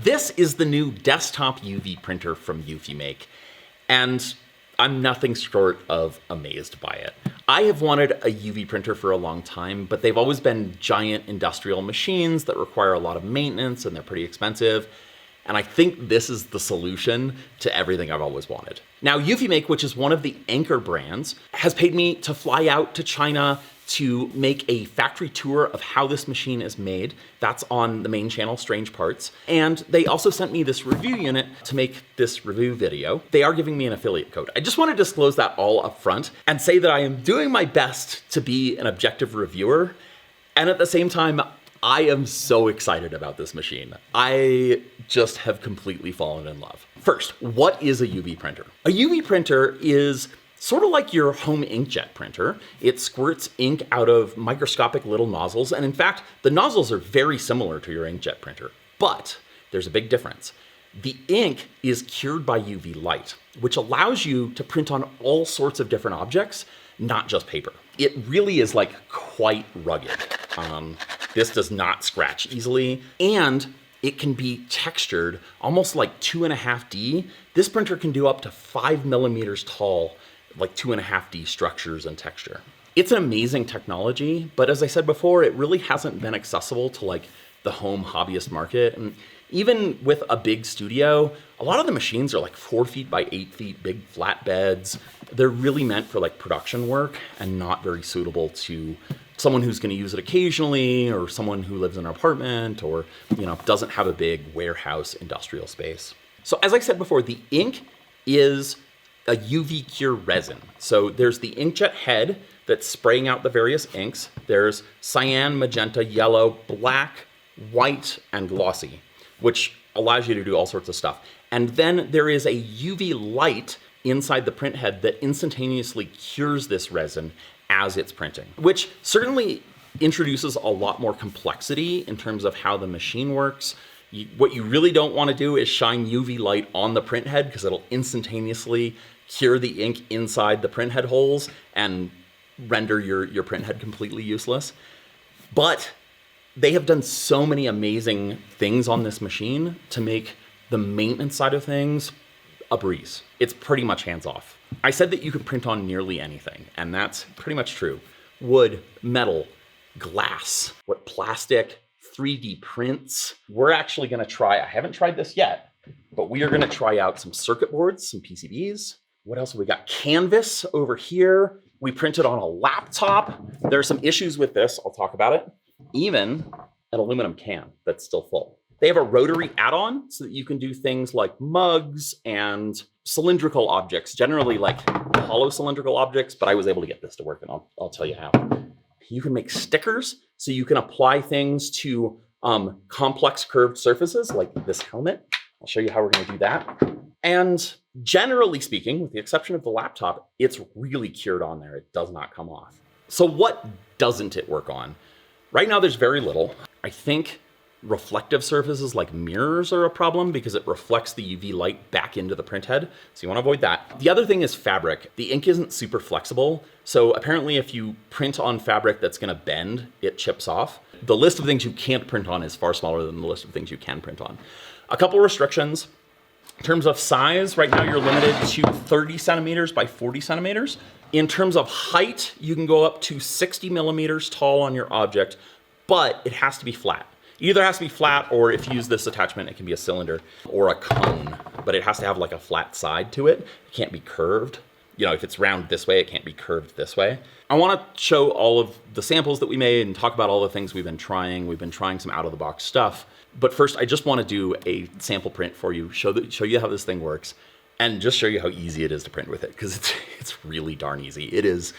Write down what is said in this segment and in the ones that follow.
This is the new desktop UV printer from eufyMake, and I'm nothing short of amazed by it. I have wanted a UV printer for a long time, but they've always been giant industrial machines that require a lot of maintenance and they're pretty expensive. And I think this is the solution to everything I've always wanted. Now, eufyMake, which is one of the anchor brands, has paid me to fly out to China to make a factory tour of how this machine is made. That's on the main channel, Strange Parts. And they also sent me this review unit to make this review video. They are giving me an affiliate code. I just want to disclose that all up front and say that I am doing my best to be an objective reviewer. And at the same time, I am so excited about this machine. I just have completely fallen in love. First, what is a UV printer? A UV printer is sort of like your home inkjet printer. It squirts ink out of microscopic little nozzles, and in fact, the nozzles are very similar to your inkjet printer. But there's a big difference. The ink is cured by UV light, which allows you to print on all sorts of different objects, not just paper. It really is like quite rugged. This does not scratch easily, and it can be textured almost like 2.5D. This printer can do up to 5 millimeters tall, like 2.5D structures and texture. It's an amazing technology, but as I said before, it really hasn't been accessible to like the home hobbyist market. And even with a big studio, a lot of the machines are like 4 feet by 8 feet, big flat beds. They're really meant for like production work and not very suitable to someone who's going to use it occasionally, or someone who lives in an apartment, or doesn't have a big warehouse industrial space. So as I said before, the ink is a UV cure resin. So there's the inkjet head that's spraying out the various inks. There's cyan, magenta, yellow, black, white, and glossy, which allows you to do all sorts of stuff. And then there is a UV light inside the print head that instantaneously cures this resin as it's printing, which certainly introduces a lot more complexity in terms of how the machine works. What you really don't want to do is shine UV light on the print head, because it'll instantaneously cure the ink inside the print head holes and render your print head completely useless. But they have done so many amazing things on this machine to make the maintenance side of things a breeze. It's pretty much hands off. I said that you could print on nearly anything, and that's pretty much true. Wood, metal, glass, plastic, 3D prints. We're actually gonna try, I haven't tried this yet, but we are gonna try out some circuit boards, some PCBs. What else have we got? Canvas over here. We printed on a laptop. There are some issues with this, I'll talk about it. Even an aluminum can that's still full. They have a rotary add-on so that you can do things like mugs and cylindrical objects, generally like hollow cylindrical objects, but I was able to get this to work, and I'll tell you how. You can make stickers, so you can apply things to complex curved surfaces like this helmet. I'll show you how we're gonna do that. And generally speaking, with the exception of the laptop, it's really cured on there. It does not come off. So what doesn't it work on? Right now, there's very little. I think reflective surfaces like mirrors are a problem because it reflects the UV light back into the print head. So you want to avoid that. The other thing is fabric. The ink isn't super flexible. So apparently if you print on fabric that's going to bend, it chips off. The list of things you can't print on is far smaller than the list of things you can print on. A couple restrictions. In terms of size, right now you're limited to 30 centimeters by 40 centimeters. In terms of height, you can go up to 60 millimeters tall on your object, but it has to be flat. It either has to be flat, or if you use this attachment, it can be a cylinder or a cone, but it has to have like a flat side to it. It can't be curved. If it's round this way, it can't be curved this way. I want to show all of the samples that we made and talk about all the things we've been trying. We've been trying some out-of-the-box stuff. But first, I just want to do a sample print for you, show you how this thing works, and just show you how easy it is to print with it, because it's really darn easy. It is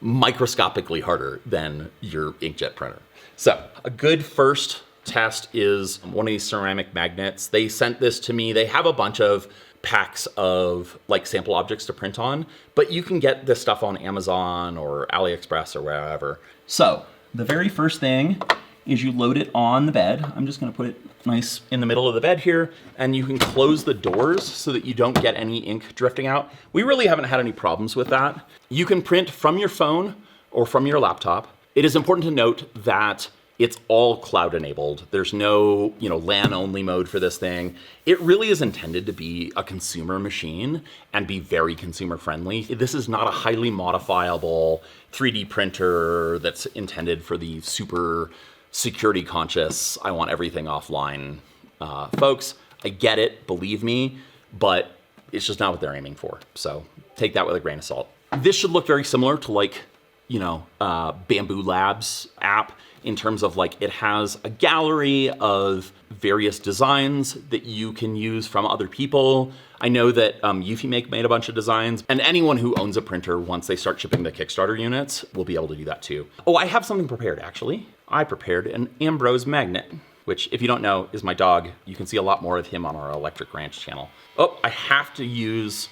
microscopically harder than your inkjet printer. So a good first test is one of these ceramic magnets. They sent this to me. They have a bunch of packs of like sample objects to print on, but you can get this stuff on Amazon or AliExpress or wherever. So the very first thing is you load it on the bed. I'm just gonna put it nice in the middle of the bed here, and you can close the doors so that you don't get any ink drifting out. We really haven't had any problems with that. You can print from your phone or from your laptop. It is important to note that It's all cloud enabled. There's no, LAN only mode for this thing. It really is intended to be a consumer machine and be very consumer friendly. This is not a highly modifiable 3D printer that's intended for the super security conscious, I want everything offline folks. I get it, believe me, but it's just not what they're aiming for. So take that with a grain of salt. This should look very similar to like, Bamboo Labs app in terms of like it has a gallery of various designs that you can use from other people. I know that eufyMake made a bunch of designs, and anyone who owns a printer, once they start shipping the Kickstarter units, will be able to do that too. Oh, I have something prepared actually. I prepared an Ambrose magnet, which if you don't know is my dog. You can see a lot more of him on our Electric Ranch channel. Oh, I have to use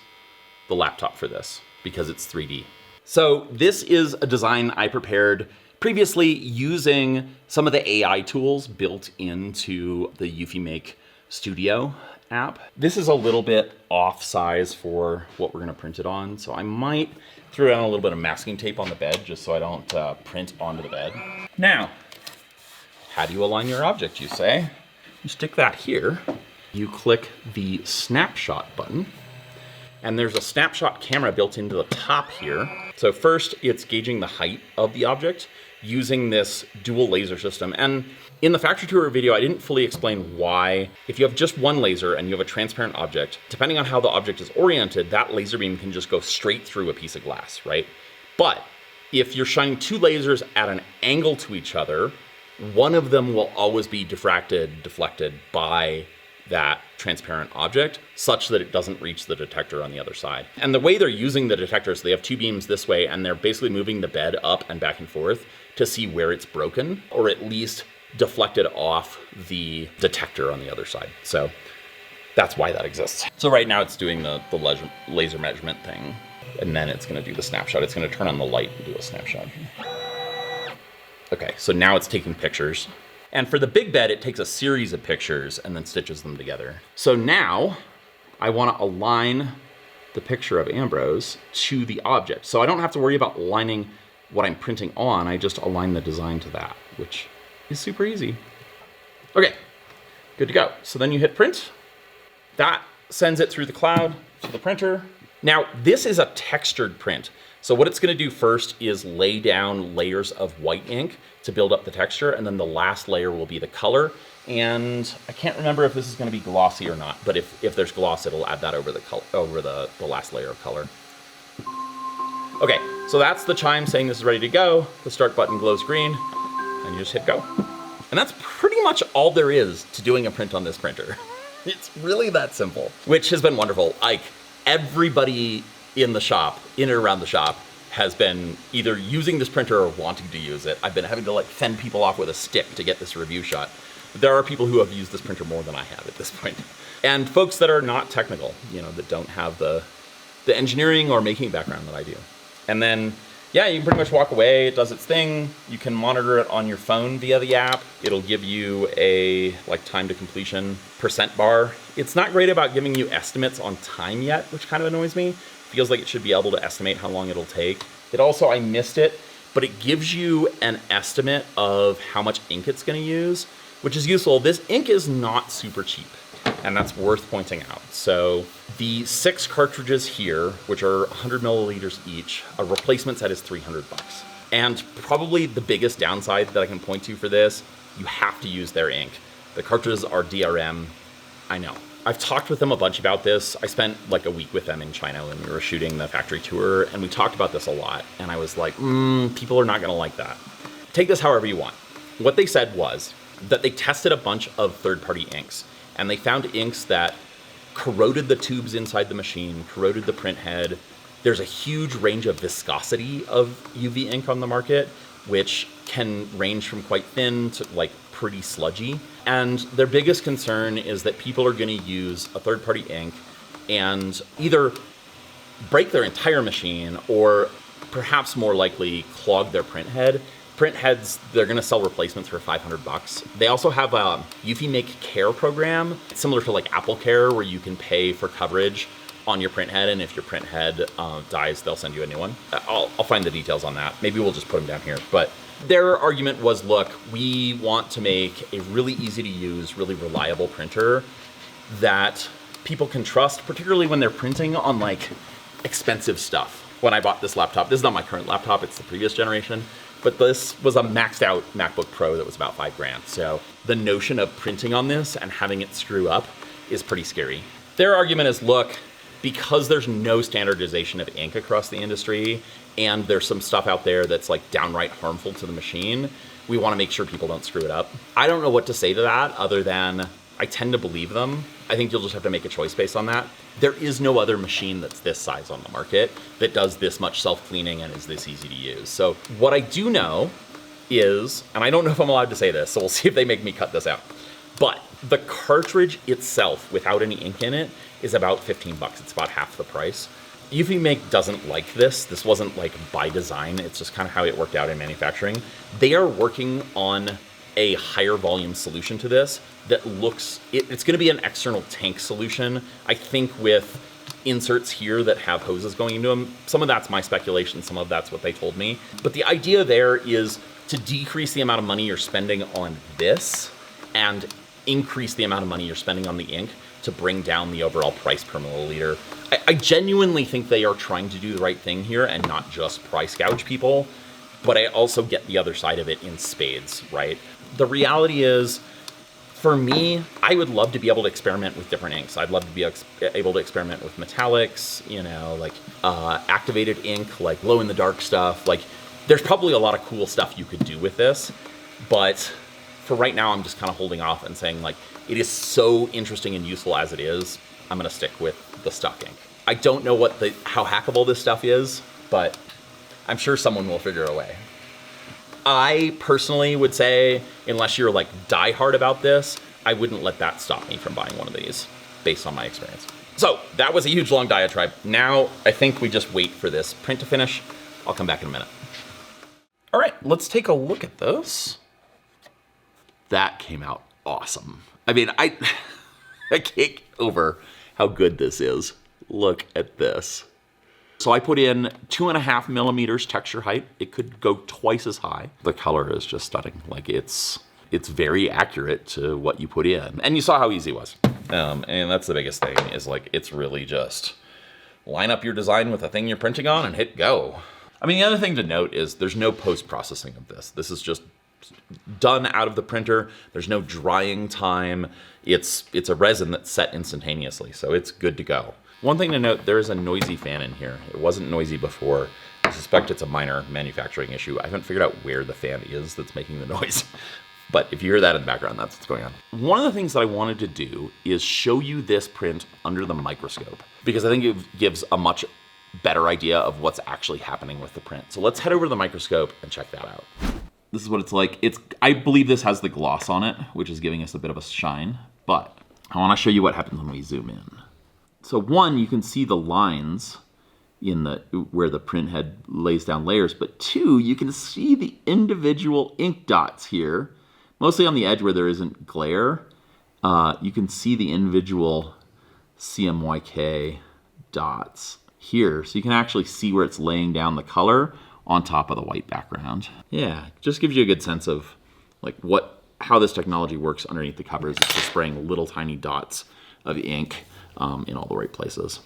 the laptop for this because it's 3D. So this is a design I prepared previously using some of the AI tools built into the eufyMake Studio app. This is a little bit off size for what we're gonna print it on, so I might throw down a little bit of masking tape on the bed just so I don't print onto the bed. Now, how do you align your object, you say? You stick that here, you click the snapshot button, and there's a snapshot camera built into the top here. So first, it's gauging the height of the object using this dual laser system. And in the factory tour video, I didn't fully explain why, if you have just one laser and you have a transparent object, depending on how the object is oriented, that laser beam can just go straight through a piece of glass, right? But if you're shining two lasers at an angle to each other, one of them will always be deflected by that transparent object such that it doesn't reach the detector on the other side. And the way they're using the detectors, they have two beams this way and they're basically moving the bed up and back and forth to see where it's broken or at least deflected off the detector on the other side. So that's why that exists. So right now it's doing the laser measurement thing, and then it's gonna do the snapshot. It's gonna turn on the light and do a snapshot here. Okay, so now it's taking pictures. And for the big bed, it takes a series of pictures and then stitches them together. So now I wanna align the picture of Ambrose to the object. So I don't have to worry about aligning what I'm printing on, I just align the design to that, which is super easy. Okay, good to go. So then you hit print. That sends it through the cloud to the printer. Now, this is a textured print. So what it's gonna do first is lay down layers of white ink to build up the texture, and then the last layer will be the color. And I can't remember if this is gonna be glossy or not, but if there's gloss, it'll add that over the last layer of color. Okay, so that's the chime saying this is ready to go. The start button glows green, and you just hit go. And that's pretty much all there is to doing a print on this printer. It's really that simple, which has been wonderful. Like, everybody in the shop, in and around the shop, has been either using this printer or wanting to use it. I've been having to like fend people off with a stick to get this review shot. There are people who have used this printer more than I have at this point. And folks that are not technical, that don't have the engineering or making background that I do. And then, yeah, you can pretty much walk away. It does its thing. You can monitor it on your phone via the app. It'll give you a time to completion % bar. It's not great about giving you estimates on time yet, which kind of annoys me. Feels like it should be able to estimate how long it'll take. It also, I missed it, but it gives you an estimate of how much ink it's gonna use, which is useful. This ink is not super cheap, and that's worth pointing out. So the 6 cartridges here, which are 100 milliliters each, a replacement set is $300. And probably the biggest downside that I can point to for this, you have to use their ink. The cartridges are DRM, I know. I've talked with them a bunch about this. I spent like a week with them in China when we were shooting the factory tour, and we talked about this a lot. And I was like, people are not gonna like that. Take this however you want. What they said was that they tested a bunch of third-party inks, and they found inks that corroded the tubes inside the machine, corroded the print head. There's a huge range of viscosity of UV ink on the market, which can range from quite thin to like pretty sludgy. And their biggest concern is that people are gonna use a third-party ink and either break their entire machine or perhaps more likely clog their print head. Print heads, they're gonna sell replacements for $500. They also have a eufyMake Care program, similar to like Apple Care, where you can pay for coverage on your print head, and if your print head dies, they'll send you a new one. I'll find the details on that. Maybe we'll just put them down here. But Their argument was, look, we want to make a really easy to use, really reliable printer that people can trust, particularly when they're printing on like expensive stuff. When I bought this laptop, this is not my current laptop, it's the previous generation, but this was a maxed out MacBook Pro that was about $5,000. So the notion of printing on this and having it screw up is pretty scary. Their argument is, look, because there's no standardization of ink across the industry, and there's some stuff out there that's like downright harmful to the machine, we want to make sure people don't screw it up. I don't know what to say to that other than I tend to believe them. I think you'll just have to make a choice based on that. There is no other machine that's this size on the market that does this much self-cleaning and is this easy to use. So what I do know is, and I don't know if I'm allowed to say this, so we'll see if they make me cut this out, but the cartridge itself without any ink in it is about $15. It's about half the price. eufyMake doesn't like this. This wasn't like by design. It's just kind of how it worked out in manufacturing. They are working on a higher volume solution to this that looks, it's going to be an external tank solution, I think, with inserts here that have hoses going into them. Some of that's my speculation, some of that's what they told me. But the idea there is to decrease the amount of money you're spending on this and increase the amount of money you're spending on the ink to bring down the overall price per milliliter. I genuinely think they are trying to do the right thing here and not just price gouge people, but I also get the other side of it in spades, right? The reality is, for me, I would love to be able to experiment with different inks. I'd love to be able to experiment with metallics, you know, like activated ink, like glow in the dark stuff. Like, there's probably a lot of cool stuff you could do with this, but for right now, I'm just kind of holding off and saying, like, it is so interesting and useful as it is, I'm gonna stick with the stock ink. I don't know how hackable this stuff is, but I'm sure someone will figure a way. I personally would say, unless you're like diehard about this, I wouldn't let that stop me from buying one of these, based on my experience. So that was a huge long diatribe. Now I think we just wait for this print to finish. I'll come back in a minute. All right, let's take a look at this. That came out awesome. I mean, I can't get over how good this is. Look at this. So I put in 2.5 millimeters texture height. It could go twice as high. The color is just stunning. Like, it's very accurate to what you put in. And you saw how easy it was. And that's the biggest thing, is like, it's really just line up your design with the thing you're printing on and hit go. I mean, the other thing to note is there's no post-processing of this. This is just done out of the printer. There's no drying time. It's a resin that's set instantaneously, so it's good to go. One thing to note, there is a noisy fan in here. It wasn't noisy before. I suspect it's a minor manufacturing issue. I haven't figured out where the fan is that's making the noise. But if you hear that in the background, that's what's going on. One of the things that I wanted to do is show you this print under the microscope, because I think it gives a much better idea of what's actually happening with the print. So let's head over to the microscope and check that out. This is what it's like. I believe this has the gloss on it, which is giving us a bit of a shine, but I want to show you what happens when we zoom in. So one, you can see the lines in where the print head lays down layers, but two, you can see the individual ink dots here, mostly on the edge where there isn't glare. You can see the individual CMYK dots here, so you can actually see where it's laying down the color on top of the white background. Yeah, just gives you a good sense of like how this technology works underneath the covers. It's just spraying little tiny dots of ink in all the right places.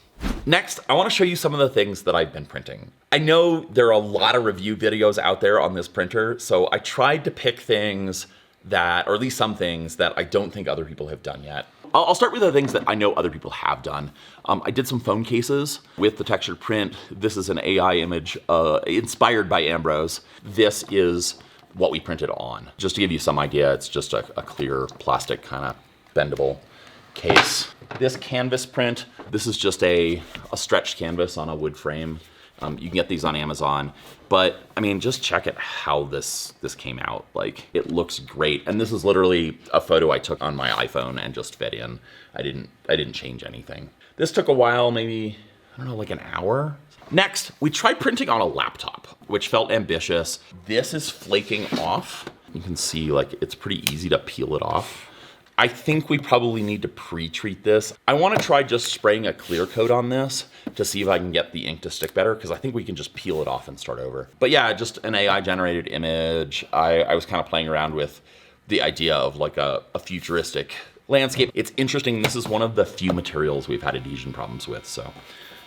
Next, I want to show you some of the things that I've been printing. I know there are a lot of review videos out there on this printer, so I tried to pick things that, or at least some things that I don't think other people have done yet. I'll start with the things that I know other people have done. I did some phone cases with the textured print. This is an AI image inspired by Ambrose. This is what we printed on. Just to give you some idea, it's just a clear plastic kind of bendable case. This canvas print, this is just a stretched canvas on a wood frame. You can get these on Amazon, but I mean, just check it how this came out. Like, it looks great. And this is literally a photo I took on my iPhone and just fed in. I didn't change anything. This took a while, maybe, I don't know, like an hour. Next, we tried printing on a laptop, which felt ambitious. This is flaking off. You can see, like, it's pretty easy to peel it off. I think we probably need to pre-treat this. I want to try just spraying a clear coat on this to see if I can get the ink to stick better, because I think we can just peel it off and start over. But yeah, just an AI generated image. I was kind of playing around with the idea of like a futuristic landscape. It's interesting. This is one of the few materials we've had adhesion problems with, so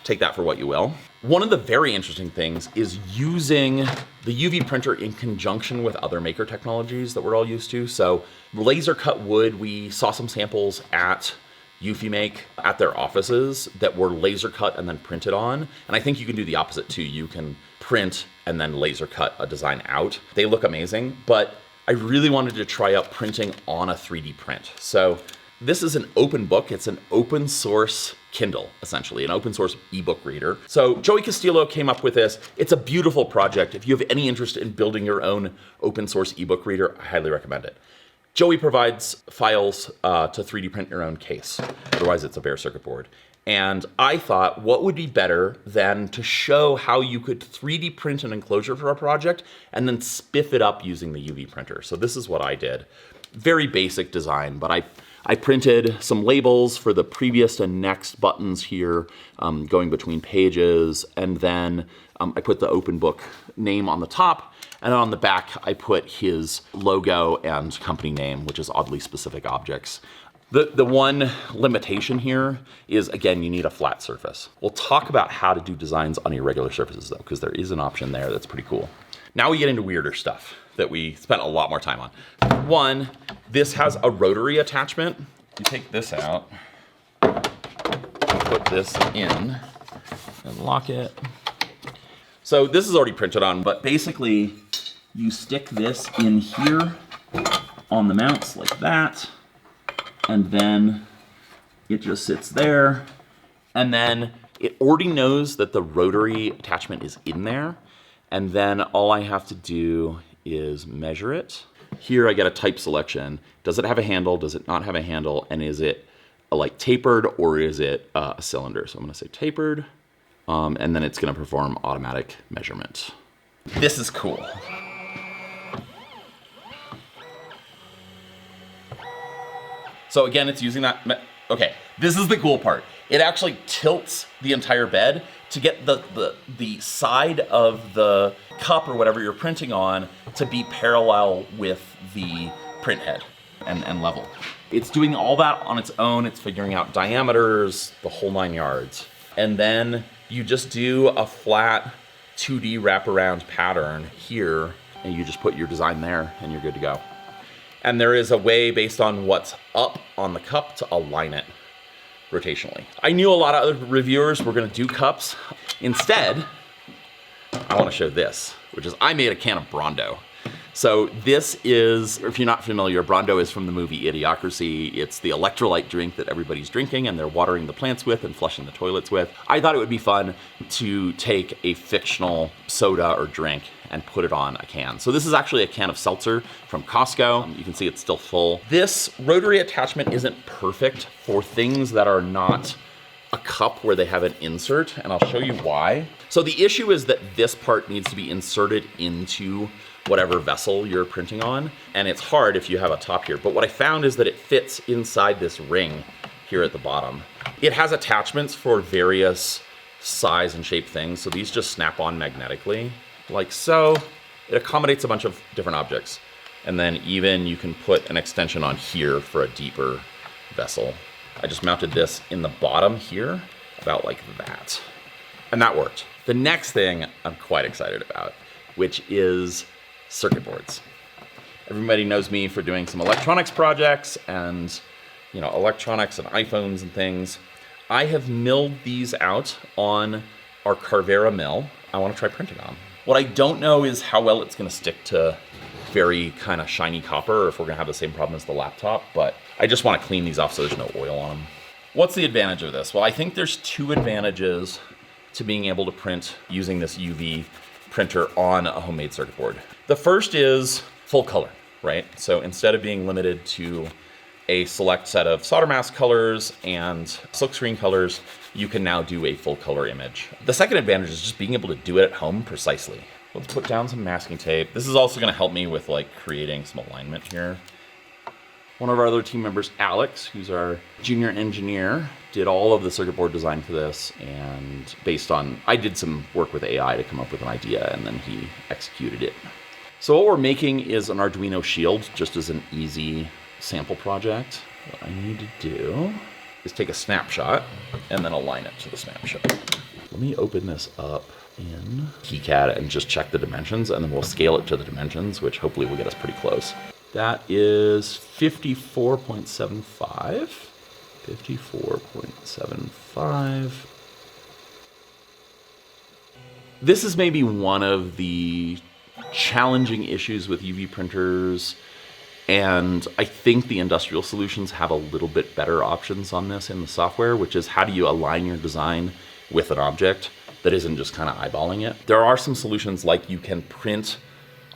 take that for what you will. One of the very interesting things is using the UV printer in conjunction with other maker technologies that we're all used to. So laser cut wood, we saw some samples at eufyMake at their offices that were laser cut and then printed on. And I think you can do the opposite too. You can print and then laser cut a design out. They look amazing, but I really wanted to try out printing on a 3D print. So this is an open book. It's an open source Kindle, essentially, an open source ebook reader. So Joey Castillo came up with this. It's a beautiful project. If you have any interest in building your own open source ebook reader, I highly recommend it. Joey provides files to 3D print your own case. Otherwise, it's a bare circuit board. And I thought, what would be better than to show how you could 3D print an enclosure for a project and then spiff it up using the UV printer. So this is what I did. Very basic design, but I printed some labels for the previous and next buttons here, going between pages, and then I put the open book name on the top, and on the back I put his logo and company name, which is oddly specific objects. The one limitation here is, again, you need a flat surface. We'll talk about how to do designs on irregular surfaces though, because there is an option there that's pretty cool. Now we get into weirder stuff that we spent a lot more time on. One, this has a rotary attachment. You take this out, put this in, and lock it. So this is already printed on, but basically you stick this in here on the mounts like that, and then it just sits there, and then it already knows that the rotary attachment is in there, and then all I have to do is measure it. Here I get a type selection. Does it have a handle? Does it not have a handle? And is it like tapered, or is it a cylinder? So I'm gonna say tapered, and then it's gonna perform automatic measurement. This is cool. So again, it's using that, okay, this is the cool part. It actually tilts the entire bed to get the side of the cup or whatever you're printing on to be parallel with the print head and level. It's doing all that on its own. It's figuring out diameters, the whole 9 yards. And then you just do a flat 2D wraparound pattern here, and you just put your design there and you're good to go. And there is a way based on what's up on the cup to align it rotationally. I knew a lot of other reviewers were gonna do cups. Instead, I wanna show this, which is I made a can of Brondo. So this is, if you're not familiar, Brondo is from the movie Idiocracy. It's the electrolyte drink that everybody's drinking and they're watering the plants with and flushing the toilets with. I thought it would be fun to take a fictional soda or drink and put it on a can. So this is actually a can of seltzer from Costco. You can see it's still full. This rotary attachment isn't perfect for things that are not a cup where they have an insert, and I'll show you why. So the issue is that this part needs to be inserted into whatever vessel you're printing on, and it's hard if you have a top here. But what I found is that it fits inside this ring here at the bottom. It has attachments for various size and shape things, so these just snap on magnetically, like so. It accommodates a bunch of different objects. And then even you can put an extension on here for a deeper vessel. I just mounted this in the bottom here, about like that. And that worked. The next thing I'm quite excited about, which is circuit boards. Everybody knows me for doing some electronics projects and, you know, electronics and iPhones and things. I have milled these out on our Carvera mill. I want to try printing on. What I don't know is how well it's going to stick to very kind of shiny copper, or if we're going to have the same problem as the laptop, but I just want to clean these off so there's no oil on them. What's the advantage of this? Well, I think there's two advantages to being able to print using this UV printer on a homemade circuit board. The first is full color, right? So instead of being limited to a select set of solder mask colors and silkscreen colors, you can now do a full color image. The second advantage is just being able to do it at home precisely. Let's put down some masking tape. This is also going to help me with like creating some alignment here. One of our other team members, Alex, who's our junior engineer, did all of the circuit board design for this, and I did some work with AI to come up with an idea, and then he executed it. So what we're making is an Arduino shield, just as an easy sample project. What I need to do is take a snapshot and then align it to the snapshot. Let me open this up in KiCad and just check the dimensions, and then we'll scale it to the dimensions, which hopefully will get us pretty close. That is 54.75. 54.75. This is maybe one of the challenging issues with UV printers, and I think the industrial solutions have a little bit better options on this in the software, which is how do you align your design with an object that isn't just kind of eyeballing it. There are some solutions like you can print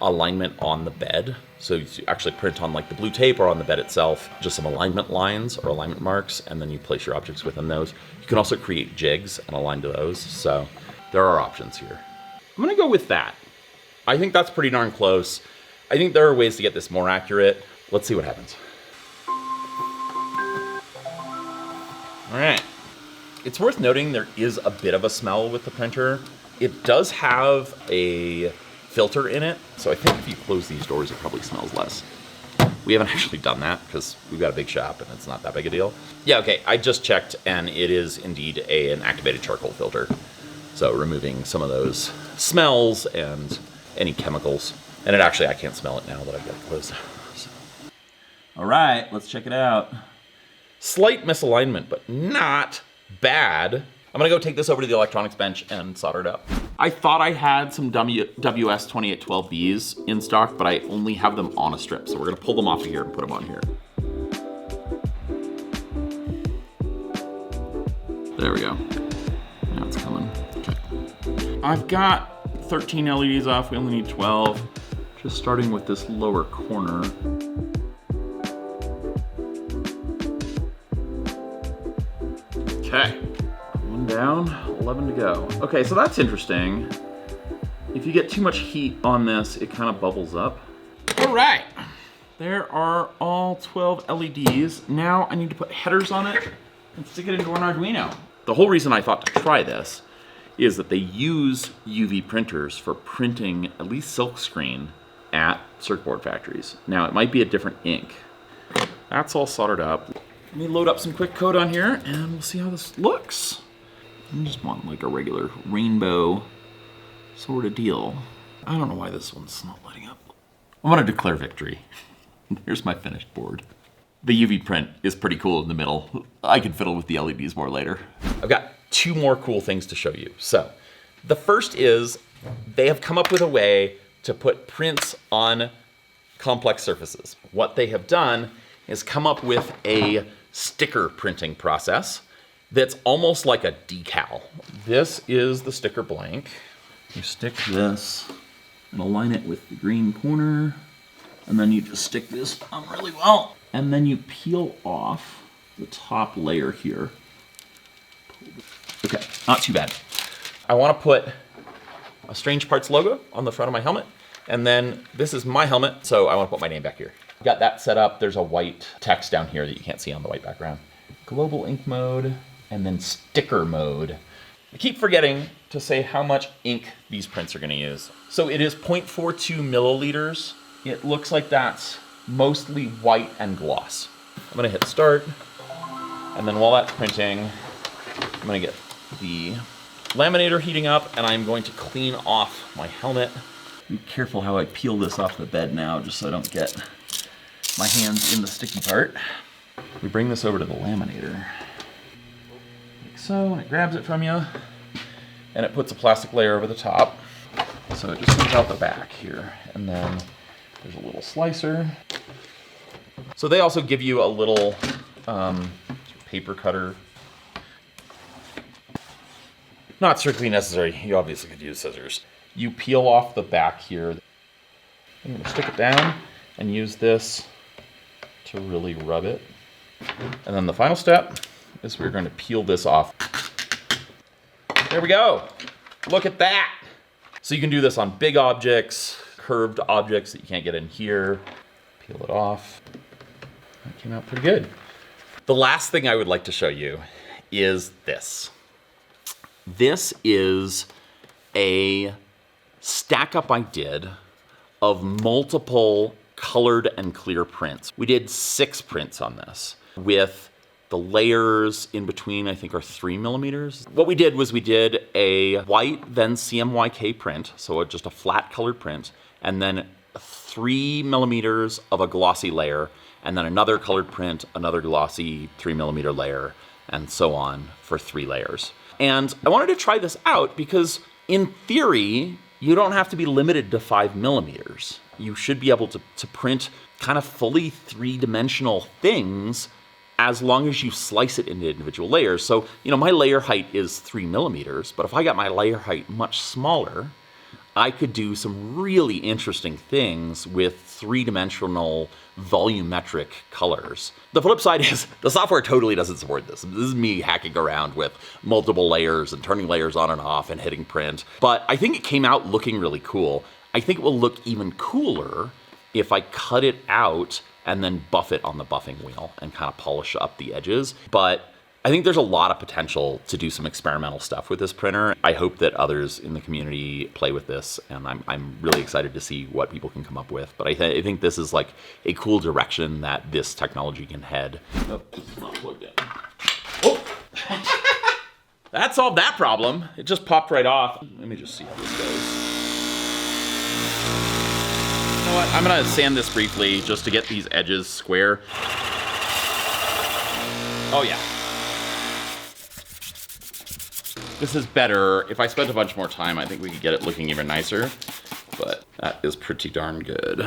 alignment on the bed. So you actually print on like the blue tape or on the bed itself, just some alignment lines or alignment marks, and then you place your objects within those. You can also create jigs and align to those. So there are options here. I'm gonna go with that. I think that's pretty darn close. I think there are ways to get this more accurate. Let's see what happens. All right. It's worth noting there is a bit of a smell with the printer. It does have a filter in it, so I think if you close these doors, it probably smells less. We haven't actually done that because we've got a big shop and it's not that big a deal. Yeah, okay, I just checked and it is indeed an activated charcoal filter. So removing some of those smells and any chemicals. And I can't smell it now that I've got it closed. So. All right, let's check it out. Slight misalignment, but not bad. I'm gonna go take this over to the electronics bench and solder it up. I thought I had some WS2812Bs in stock, but I only have them on a strip. So we're gonna pull them off of here and put them on here. There we go. Now it's coming. Okay. I've got 13 LEDs off, we only need 12. Just starting with this lower corner. Okay. One down, 11 to go. Okay, so that's interesting. If you get too much heat on this, it kind of bubbles up. All right, there are all 12 LEDs. Now I need to put headers on it and stick it into an Arduino. The whole reason I thought to try this is that they use UV printers for printing at least silkscreen at circuit board factories. Now it might be a different ink. That's all soldered up. Let me load up some quick code on here and we'll see how this looks. I just want like a regular rainbow sort of deal. I don't know why this one's not lighting up. I'm gonna declare victory. Here's my finished board. The UV print is pretty cool in the middle. I can fiddle with the LEDs more later. I've got two more cool things to show you. So the first is they have come up with a way to put prints on complex surfaces. What they have done is come up with a sticker printing process that's almost like a decal. This is the sticker blank. You stick this and align it with the green corner, and then you just stick this on really well. And then you peel off the top layer here. Okay, not too bad. I want to put a Strange Parts logo on the front of my helmet, and then this is my helmet, so I want to put my name back here. Got that set up. There's a white text down here that you can't see on the white background. Global ink mode, and then sticker mode. I keep forgetting to say how much ink these prints are going to use. So it is 0.42 milliliters. It looks like that's mostly white and gloss. I'm going to hit start, and then while that's printing, I'm going to get the laminator heating up, and I'm going to clean off my helmet. Be careful how I peel this off the bed now, just so I don't get my hands in the sticky part. We bring this over to the laminator, like so, and it grabs it from you, and it puts a plastic layer over the top. So it just comes out the back here, and then there's a little slicer. So they also give you a little paper cutter. Not strictly necessary, you obviously could use scissors. You peel off the back here. I'm gonna stick it down and use this to really rub it. And then the final step is we're going to peel this off. There we go. Look at that. So you can do this on big objects, curved objects that you can't get in here. Peel it off. That came out pretty good. The last thing I would like to show you is this. This is a stack up I did of multiple colored and clear prints. We did 6 prints on this with the layers in between, I think, are 3 millimeters. What we did was we did a white, then CMYK print, so just a flat colored print, and then 3 millimeters of a glossy layer, and then another colored print, another glossy 3 millimeter layer, and so on for 3 layers. And I wanted to try this out because in theory, you don't have to be limited to 5 millimeters. You should be able to print kind of fully 3-dimensional things as long as you slice it into individual layers. So, my layer height is 3 millimeters, but if I got my layer height much smaller, I could do some really interesting things with 3-dimensional volumetric colors. The flip side is the software totally doesn't support this. This is me hacking around with multiple layers and turning layers on and off and hitting print. But I think it came out looking really cool. I think it will look even cooler if I cut it out and then buff it on the buffing wheel and kind of polish up the edges. But I think there's a lot of potential to do some experimental stuff with this printer. I hope that others in the community play with this, and I'm really excited to see what people can come up with. But I think this is like a cool direction that this technology can head. Oh, it's not plugged in. Oh! That solved that problem. It just popped right off. Let me just see how this goes. You know what? I'm gonna sand this briefly just to get these edges square. Oh yeah. This is better. If I spent a bunch more time, I think we could get it looking even nicer, but that is pretty darn good.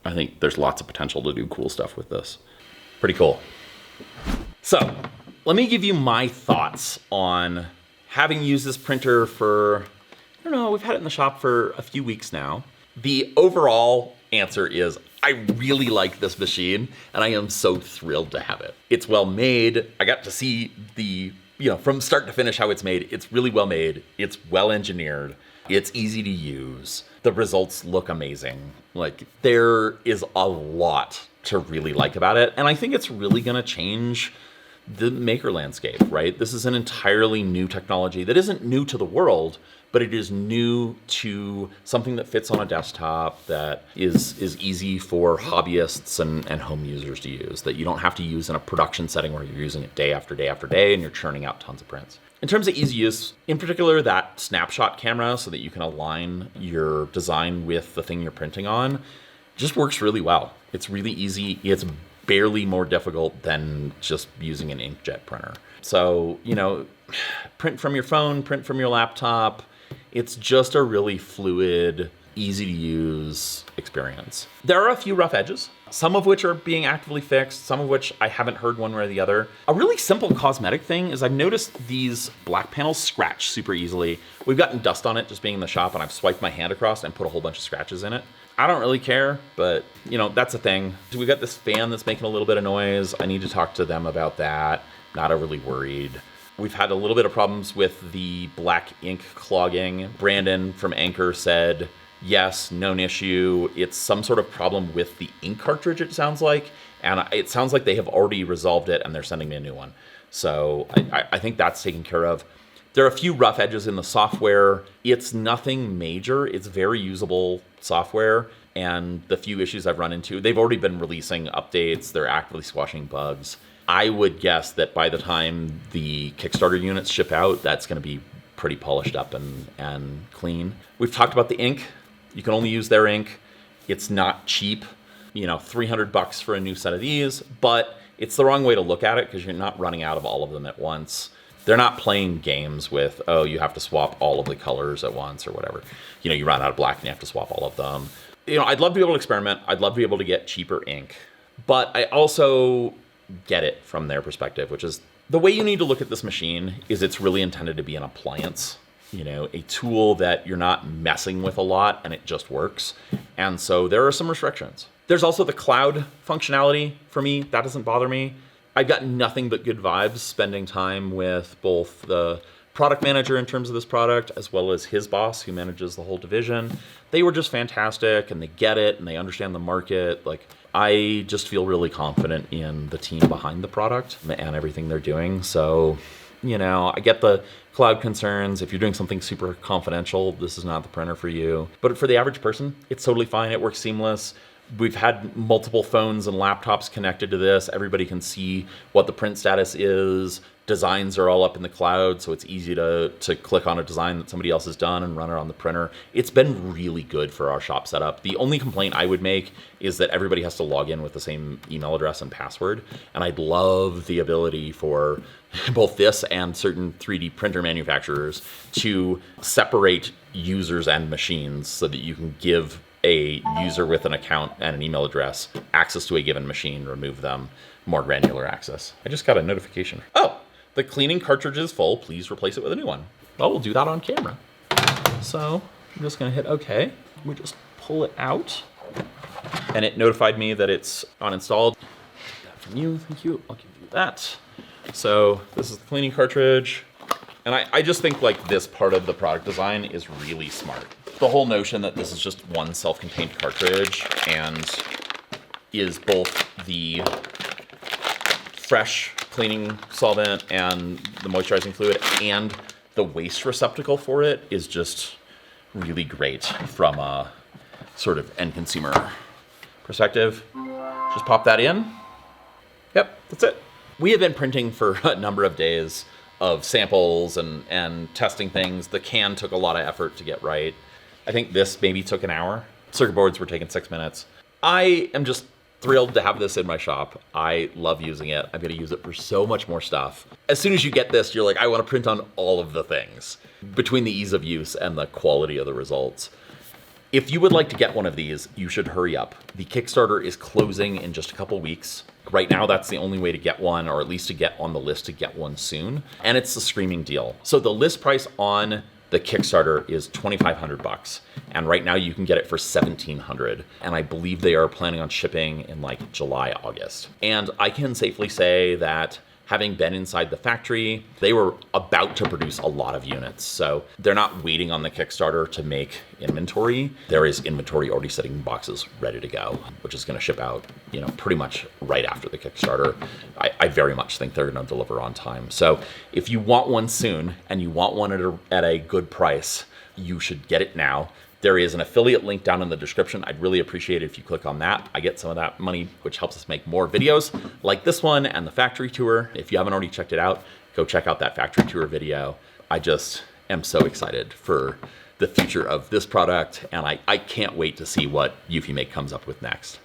I think there's lots of potential to do cool stuff with this. Pretty cool. So, let me give you my thoughts on having used this printer for, I don't know, we've had it in the shop for a few weeks now. The overall answer is I really like this machine, and I am so thrilled to have it. It's well made. I got to see from start to finish how it's made. It's really well made. It's well engineered. It's easy to use. The results look amazing. Like, there is a lot to really like about it. And I think it's really gonna change the maker landscape, right? This is an entirely new technology that isn't new to the world, but it is new to something that fits on a desktop, that is easy for hobbyists and home users to use, that you don't have to use in a production setting where you're using it day after day after day and you're churning out tons of prints. In terms of easy use, in particular that snapshot camera so that you can align your design with the thing you're printing on, just works really well. It's really easy. It's barely more difficult than just using an inkjet printer. So, print from your phone, print from your laptop. It's just a really fluid, easy to use experience. There are a few rough edges, some of which are being actively fixed, some of which I haven't heard one way or the other. A really simple cosmetic thing is I've noticed these black panels scratch super easily. We've gotten dust on it just being in the shop, and I've swiped my hand across and put a whole bunch of scratches in it. I don't really care, but that's a thing. We've got this fan that's making a little bit of noise. I need to talk to them about that. Not overly worried. We've had a little bit of problems with the black ink clogging. Brandon from Anchor said, yes, known issue. It's some sort of problem with the ink cartridge, it sounds like. And it sounds like they have already resolved it and they're sending me a new one. So I think that's taken care of. There are a few rough edges in the software. It's nothing major. It's very usable software. And the few issues I've run into, they've already been releasing updates. They're actively squashing bugs. I would guess that by the time the Kickstarter units ship out, that's going to be pretty polished up and clean. We've talked about the ink. You can only use their ink. It's not cheap, $300 for a new set of these, but it's the wrong way to look at it because you're not running out of all of them at once. They're not playing games with, you have to swap all of the colors at once or whatever. You run out of black and you have to swap all of them. I'd love to be able to experiment. I'd love to be able to get cheaper ink, but I also get it from their perspective, which is the way you need to look at this machine is it's really intended to be an appliance, a tool that you're not messing with a lot and it just works. And so there are some restrictions. There's also the cloud functionality for me. That doesn't bother me. I've got nothing but good vibes spending time with both the product manager in terms of this product, as well as his boss who manages the whole division. They were just fantastic and they get it and they understand the market. Like, I just feel really confident in the team behind the product and everything they're doing. So, you know, I get the cloud concerns. If you're doing something super confidential, this is not the printer for you. But for the average person, it's totally fine. It works seamless. We've had multiple phones and laptops connected to this. Everybody can see what the print status is. Designs are all up in the cloud, so it's easy to click on a design that somebody else has done and run it on the printer. It's been really good for our shop setup. The only complaint I would make is that everybody has to log in with the same email address and password. And I'd love the ability for both this and certain 3D printer manufacturers to separate users and machines so that you can give a user with an account and an email address access to a given machine, remove them, more granular access. I just got a notification. Oh, the cleaning cartridge is full. Please replace it with a new one. Well, we'll do that on camera. So I'm just gonna hit OK. We just pull it out. And it notified me that it's uninstalled. Take that from you, thank you. I'll give you that. So this is the cleaning cartridge. And I just think like this part of the product design is really smart. The whole notion that this is just one self-contained cartridge and is both the fresh cleaning solvent and the moisturizing fluid and the waste receptacle for it is just really great from a sort of end consumer perspective. Just pop that in. Yep, that's it. We have been printing for a number of days of samples and testing things. The can took a lot of effort to get right. I think this maybe took an hour. Circuit boards were taking 6 minutes. I am just thrilled to have this in my shop. I love using it. I'm gonna use it for so much more stuff. As soon as you get this, you're like, I wanna print on all of the things between the ease of use and the quality of the results. If you would like to get one of these, you should hurry up. The Kickstarter is closing in just a couple weeks. Right now, that's the only way to get one, or at least to get on the list to get one soon. And it's a screaming deal. So the list price on the Kickstarter is $2,500. And right now you can get it for $1,700. And I believe they are planning on shipping in like July, August. And I can safely say that having been inside the factory, they were about to produce a lot of units. So they're not waiting on the Kickstarter to make inventory. There is inventory already sitting in boxes ready to go, which is gonna ship out, you know, pretty much right after the Kickstarter. I very much think they're gonna deliver on time. So if you want one soon and you want one at a good price, you should get it now. There is an affiliate link down in the description. I'd really appreciate it if you click on that. I get some of that money, which helps us make more videos like this one and the factory tour. If you haven't already checked it out, go check out that factory tour video. I just am so excited for the future of this product, and I can't wait to see what eufyMake comes up with next.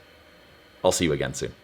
I'll see you again soon.